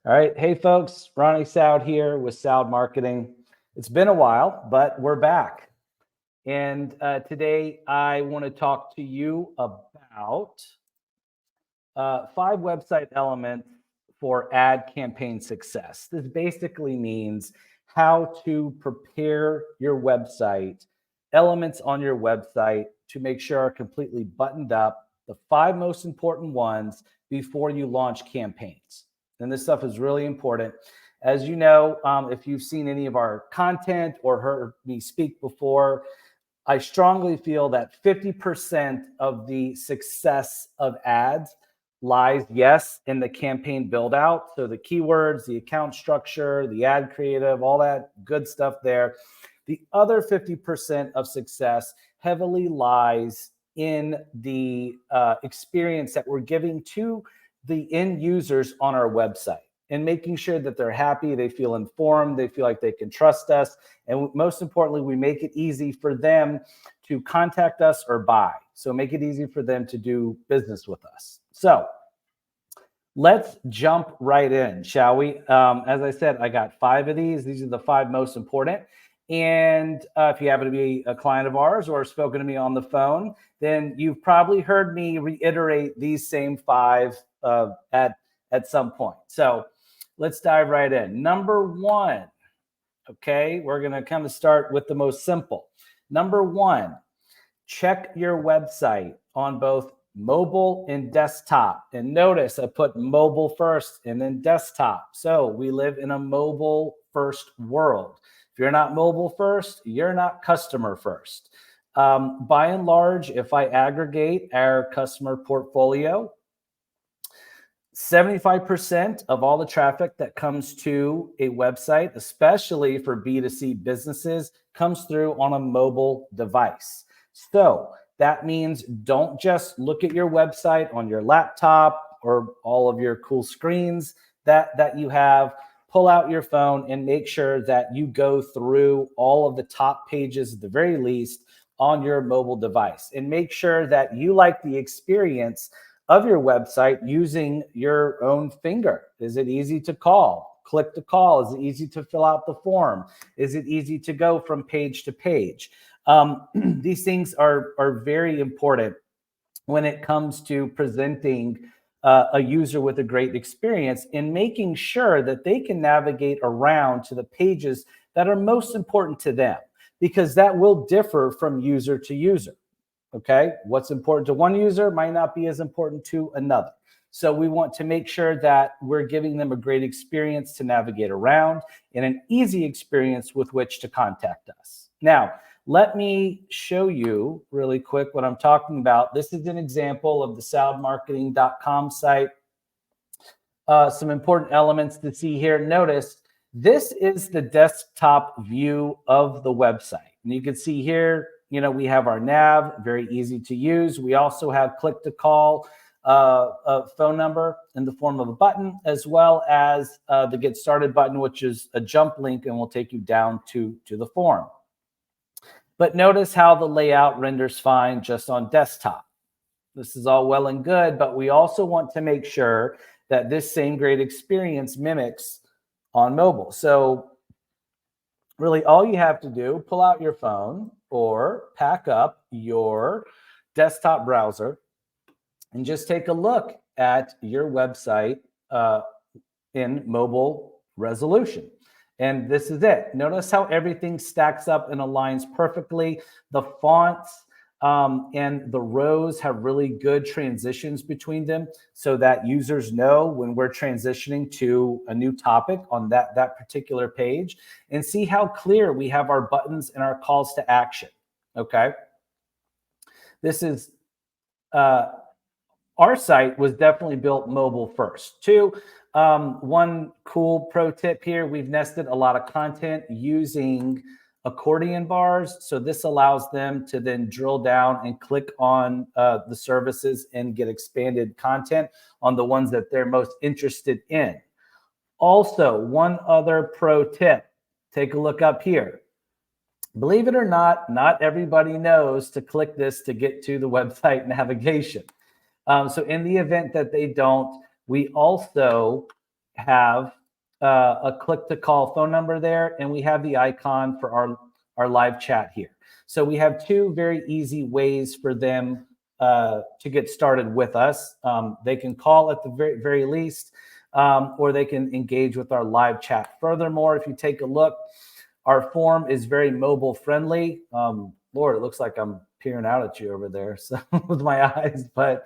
All right. Hey, folks. Ronnie Soud here with Soud Marketing. It's been a while, but we're back. And today I want to talk to you about 5 website elements for ad campaign success. This basically means how to prepare your website, elements on your website to make sure are completely buttoned up, the 5 most important ones before you launch campaigns. And this stuff is really important. As you know, if you've seen any of our content or heard me speak before, I strongly feel that 50% of the success of ads lies, yes, in the campaign build out. So the keywords, the account structure, the ad creative, all that good stuff there. The other 50% of success heavily lies in the experience that we're giving to the end users on our website and making sure that they're happy, they feel informed, they feel like they can trust us. And most importantly, we make it easy for them to contact us or buy. So make it easy for them to do business with us. So let's jump right in, shall we? As I said, I got 5 of these. These are the 5 most important. And if you happen to be a client of ours or spoken to me on the phone, then you've probably heard me reiterate these same 5 at some point. So let's dive right in. Number 1, okay, we're going to kind of start with the most simple. Number 1, check your website on both mobile and desktop. And notice I put mobile first and then desktop. So we live in a mobile first world. If you're not mobile first, you're not customer first. By and large, if I aggregate our customer portfolio, 75% of all the traffic that comes to a website, especially for B2C businesses, comes through on a mobile device. So that means don't just look at your website on your laptop or all of your cool screens that you have. Pull out your phone and make sure that you go through all of the top pages at the very least on your mobile device, and make sure that you like the experience of your website using your own finger. Is it easy to call? Click to call. Is it easy to fill out the form? Is it easy to go from page to page? These things are very important when it comes to presenting a user with a great experience and making sure that they can navigate around to the pages that are most important to them, because that will differ from user to user. Okay, what's important to one user might not be as important to another. So we want to make sure that we're giving them a great experience to navigate around and an easy experience with which to contact us. Now, let me show you really quick what I'm talking about. This is an example of the soudmarketing.com site. Some important elements to see here. Notice this is the desktop view of the website. And you can see here, we have our nav, very easy to use. We also have click to call, a phone number in the form of a button, as well as the get started button, which is a jump link and will take you down to the form. But notice how the layout renders fine just on desktop. This is all well and good, but we also want to make sure that this same great experience mimics on mobile. So really all you have to do, pull out your phone or pack up your desktop browser and just take a look at your website in mobile resolution. And this is it. Notice how everything stacks up and aligns perfectly. The fonts and the rows have really good transitions between them so that users know when we're transitioning to a new topic on that particular page. And see how clear we have our buttons and our calls to action. Okay. This is our site was definitely built mobile first. 2, one cool pro tip here, we've nested a lot of content using accordion bars. So this allows them to then drill down and click on the services and get expanded content on the ones that they're most interested in. Also, one other pro tip, take a look up here. Believe it or not everybody knows to click this to get to the website navigation. So in the event that they don't, we also have a click to call phone number there, and we have the icon for our live chat here. So we have two very easy ways for them to get started with us. They can call at the very least, or they can engage with our live chat. Furthermore, if you take a look, our form is very mobile friendly. Lord, it looks like I'm peering out at you over there, so with my eyes, but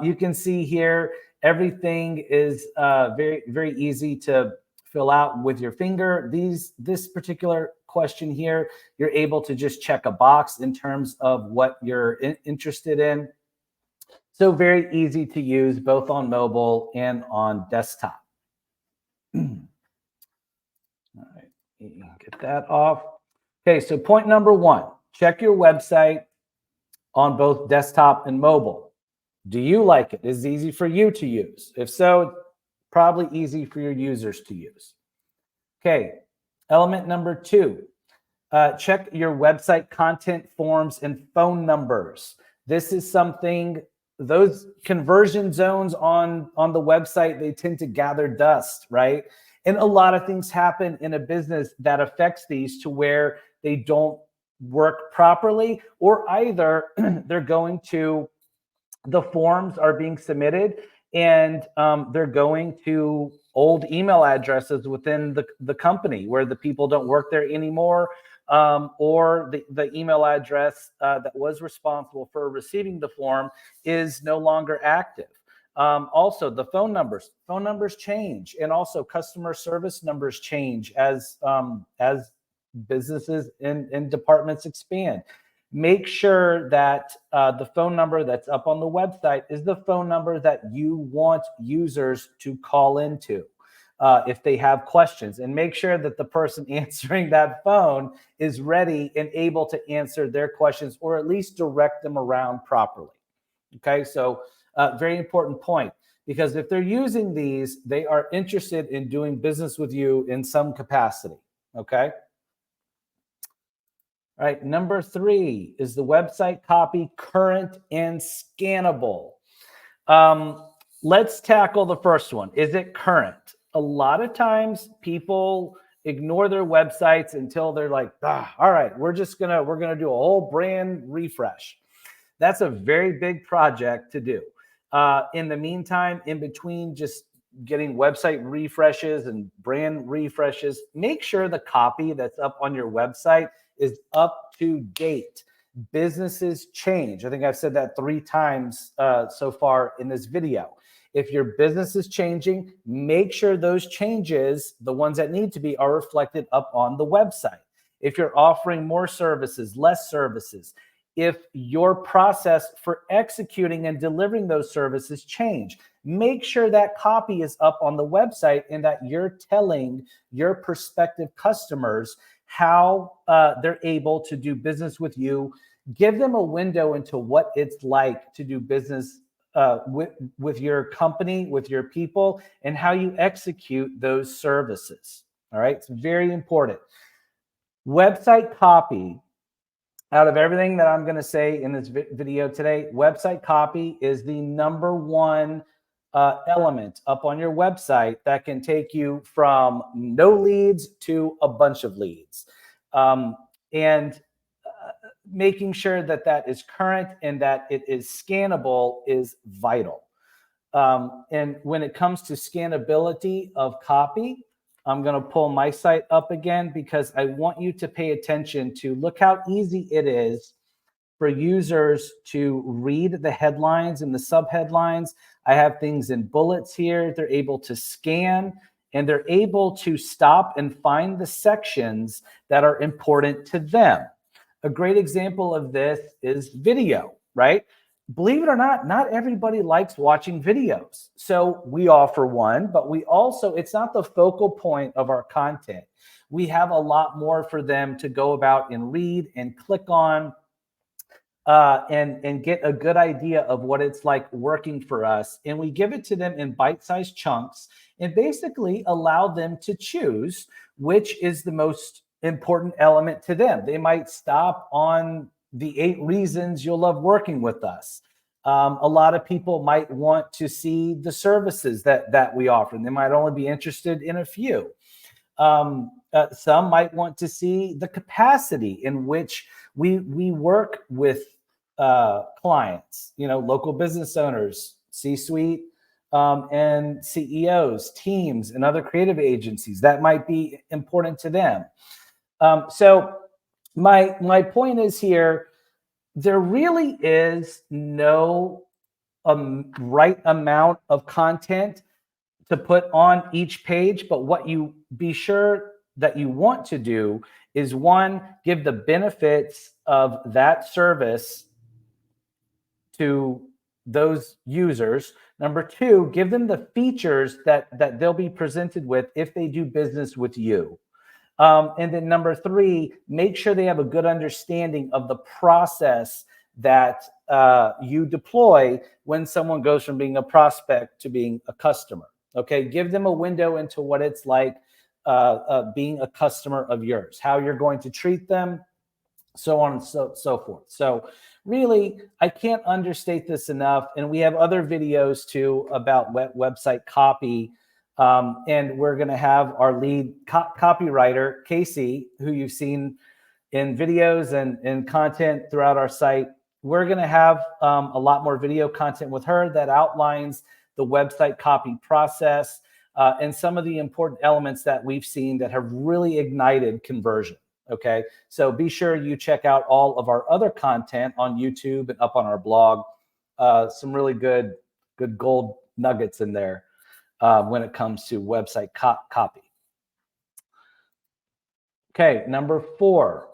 you can see here, everything is very easy to fill out with your finger. This particular question here, you're able to just check a box in terms of what you're interested in. So very easy to use both on mobile and on desktop. All right, get that off. Okay, so point number one, check your website on both desktop and mobile. Do you like it? Is it easy for you to use? If so, probably easy for your users to use. Okay, element number two, check your website content forms and phone numbers. This is something, those conversion zones on the website, they tend to gather dust, right? And a lot of things happen in a business that affects these to where they don't work properly, or either they're going to, the forms are being submitted and they're going to old email addresses within the company where the people don't work there anymore, or the email address that was responsible for receiving the form is no longer active. Also, the phone numbers change, and also customer service numbers change as businesses and departments expand. Make sure that the phone number that's up on the website is the phone number that you want users to call into if they have questions, and make sure that the person answering that phone is ready and able to answer their questions, or at least direct them around properly. Okay, so very important point, because if they're using these, they are interested in doing business with you in some capacity. Okay. All right, number three, is the website copy current and scannable? Let's tackle the first one. Is it current? A lot of times people ignore their websites until they're like, all right, we're gonna do a whole brand refresh. That's a very big project to do. In the meantime, in between just getting website refreshes and brand refreshes, make sure the copy that's up on your website is up to date. Businesses change. I think I've said that 3 times so far in this video. If your business is changing, make sure those changes, the ones that need to be, are reflected up on the website. If you're offering more services, less services, if your process for executing and delivering those services change, make sure that copy is up on the website and that you're telling your prospective customers how they're able to do business with you. Give them a window into what it's like to do business with your company, with your people, and how you execute those services. All right, it's very important. Website copy, out of everything that I'm going to say in this video today, website copy is the number one element up on your website that can take you from no leads to a bunch of leads. And making sure that that is current and that it is scannable is vital. And when it comes to scannability of copy, I'm going to pull my site up again because I want you to pay attention to, look how easy it is for users to read the headlines and the subheadlines. I have things in bullets here. They're able to scan, and they're able to stop and find the sections that are important to them. A great example of this is video, right? Believe it or not, not everybody likes watching videos. So we offer one, but we also, it's not the focal point of our content. We have a lot more for them to go about and read and click on and get a good idea of what it's like working for us. And we give it to them in bite-sized chunks and basically allow them to choose which is the most important element to them. They might stop on the 8 reasons you'll love working with us. A lot of people might want to see the services that we offer, and they might only be interested in a few. Some might want to see the capacity in which we work with clients, local business owners, C-suite, and CEOs, teams, and other creative agencies. That might be important to them. So my point is here, there really is no right amount of content to put on each page, but what you be sure that you want to do is, one, give the benefits of that service to those users. Number two, give them the features that they'll be presented with if they do business with you. And then number three, make sure they have a good understanding of the process that you deploy when someone goes from being a prospect to being a customer. Okay, give them a window into what it's like being a customer of yours, how you're going to treat them, so on and so forth. So really, I can't understate this enough. And we have other videos too about website copy. And we're going to have our lead copywriter, Casey, who you've seen in videos and content throughout our site. We're going to have a lot more video content with her that outlines the website copy process and some of the important elements that we've seen that have really ignited conversion. Okay, so be sure you check out all of our other content on YouTube and up on our blog. Some really good gold nuggets in there when it comes to website copy. Okay, number 4,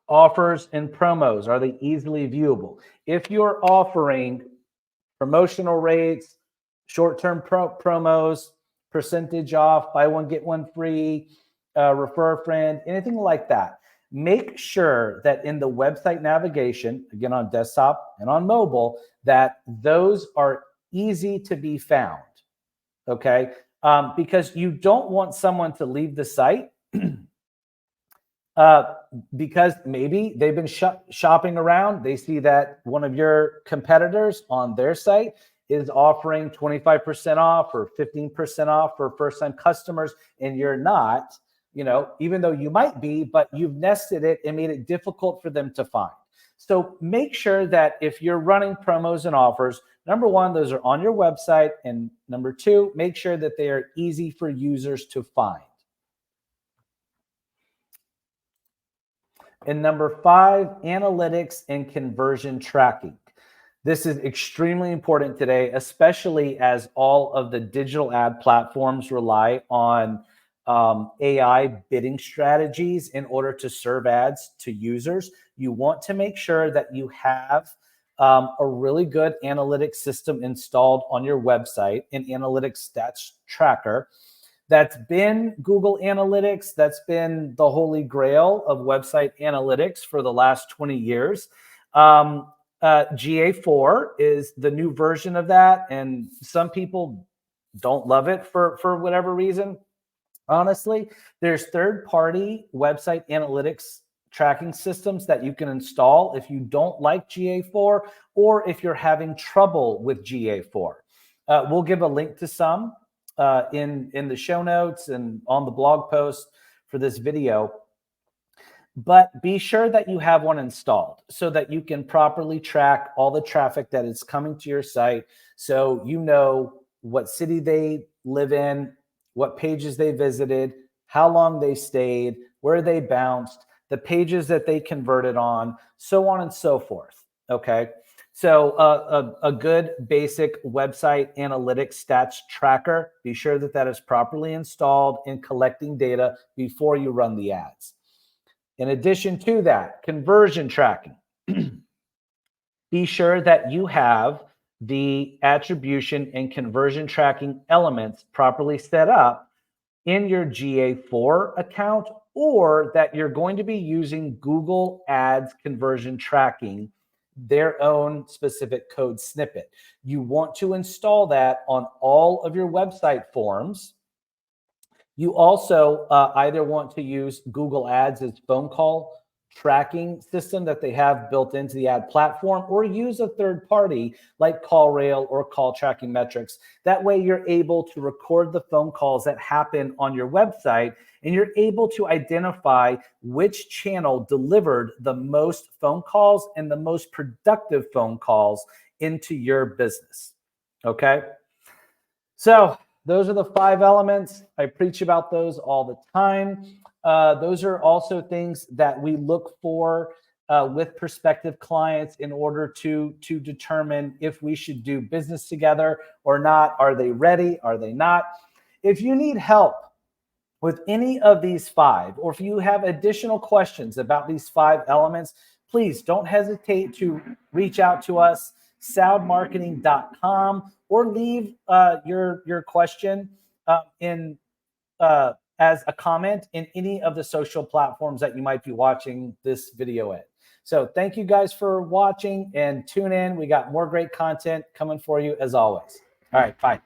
offers and promos. Are they easily viewable? If you're offering promotional rates, short-term promos, percentage off, buy one, get one free, refer a friend, anything like that, make sure that in the website navigation, again on desktop and on mobile, that those are easy to be found. Okay, because you don't want someone to leave the site because maybe they've been shopping around. They see that one of your competitors on their site is offering 25% off or 15% off for first-time customers, and you're not, even though you might be, but you've nested it and made it difficult for them to find. So make sure that if you're running promos and offers, number one, those are on your website. And number two, make sure that they are easy for users to find. And number 5, analytics and conversion tracking. This is extremely important today, especially as all of the digital ad platforms rely on AI bidding strategies in order to serve ads to users. You want to make sure that you have a really good analytics system installed on your website, an analytics stats tracker. That's been Google Analytics. That's been the holy grail of website analytics for the last 20 years. GA4 is the new version of that, and some people don't love it for whatever reason. Honestly, there's third-party website analytics tracking systems that you can install if you don't like GA4 or if you're having trouble with GA4. We'll give a link to some in the show notes and on the blog post for this video. But be sure that you have one installed so that you can properly track all the traffic that is coming to your site, so you know what city they live in, what pages they visited, how long they stayed, where they bounced, the pages that they converted on, so on and so forth. Okay, so a good basic website analytics stats tracker, be sure that that is properly installed and collecting data before you run the ads. In addition to that, conversion tracking. Be sure that you have the attribution and conversion tracking elements properly set up in your GA4 account, or that you're going to be using Google Ads conversion tracking, their own specific code snippet. You want to install that on all of your website forms. You also either want to use Google Ads as phone call tracking system that they have built into the ad platform, or use a third party like CallRail or Call Tracking Metrics. That way you're able to record the phone calls that happen on your website, and you're able to identify which channel delivered the most phone calls and the most productive phone calls into your business. Okay. So those are the 5 elements. I preach about those all the time. Those are also things that we look for with prospective clients in order to determine if we should do business together or not. Are they ready? Are they not? If you need help with any of these 5, or if you have additional questions about these 5 elements, please don't hesitate to reach out to us, soundmarketing.com, or leave your question as a comment in any of the social platforms that you might be watching this video in. So thank you guys for watching, and tune in. We got more great content coming for you as always. All right, bye.